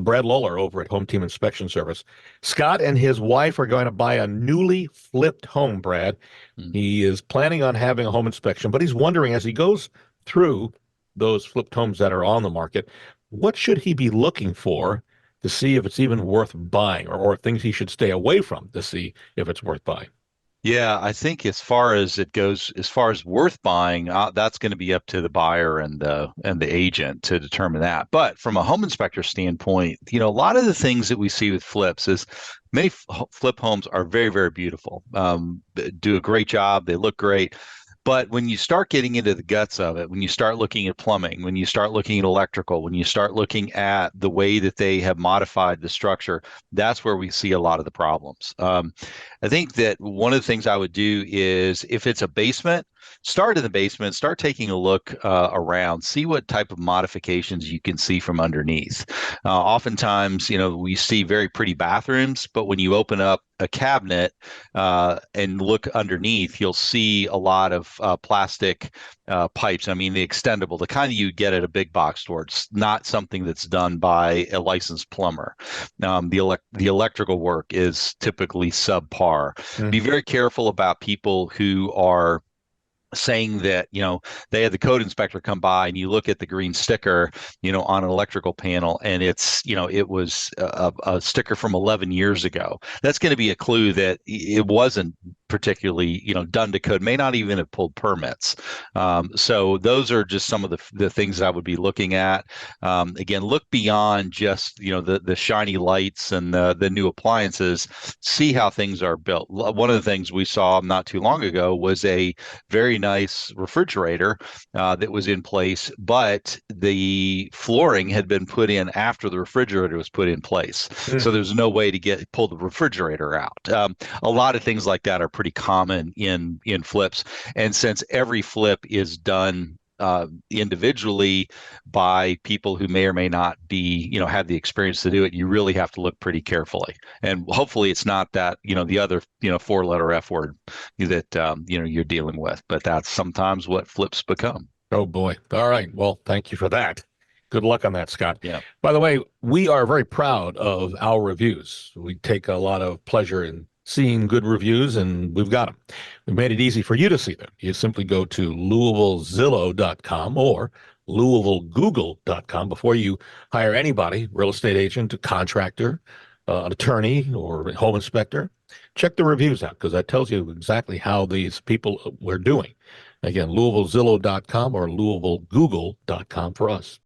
Brad Lawler over at Home Team Inspection Service. Scott and his wife are going to buy a newly flipped home, Brad. Mm. He is planning on having a home inspection, but he's wondering as he goes through those flipped homes that are on the market, what should he be looking for to see if it's even worth buying, or things he should stay away from to see if it's worth buying? Yeah, I think as far as it goes, as far as worth buying, that's going to be up to the buyer and the agent to determine that. But from a home inspector standpoint, a lot of the things that we see with flips is many flip homes are very, very beautiful. Do a great job. They look great. But when you start getting into the guts of it, when you start looking at plumbing, when you start looking at electrical, when you start looking at the way that they have modified the structure, that's where we see a lot of the problems. I think that one of the things I would do is if it's a basement, start in the basement, start taking a look around, see what type of modifications you can see from underneath. Oftentimes, we see very pretty bathrooms, but when you open up a cabinet and look underneath, you'll see a lot of plastic pipes. I mean, the extendable, the kind you get at a big box store. It's not something that's done by a licensed plumber. The electrical work is typically subpar. Be Mhm. very careful about people who are saying that they had the code inspector come by and you look at the green sticker on an electrical panel and it's it was a sticker from 11 years ago. That's going to be a clue that it wasn't particularly done to code, may not even have pulled permits. So those are just some of the things that I would be looking at. Again, look beyond just the shiny lights and the new appliances. See how things are built. One of the things we saw not too long ago was a very nice refrigerator that was in place, but the flooring had been put in after the refrigerator was put in place. So there's no way to pull the refrigerator out. A lot of things like that are pretty common in flips, and since every flip is done individually by people who may or may not be, have the experience to do it, you really have to look pretty carefully. And hopefully it's not that, the other, four-letter F word that, you're dealing with, but that's sometimes what flips become. Oh boy. All right. Well, thank you for that. Good luck on that, Scott. Yeah. By the way, we are very proud of our reviews. We take a lot of pleasure in seeing good reviews, and we've got them. We made it easy for you to see them. You simply go to LouisvilleZillow.com or LouisvilleGoogle.com before you hire anybody, real estate agent, a contractor, an attorney, or home inspector. Check the reviews out because that tells you exactly how these people were doing. Again, LouisvilleZillow.com or LouisvilleGoogle.com for us.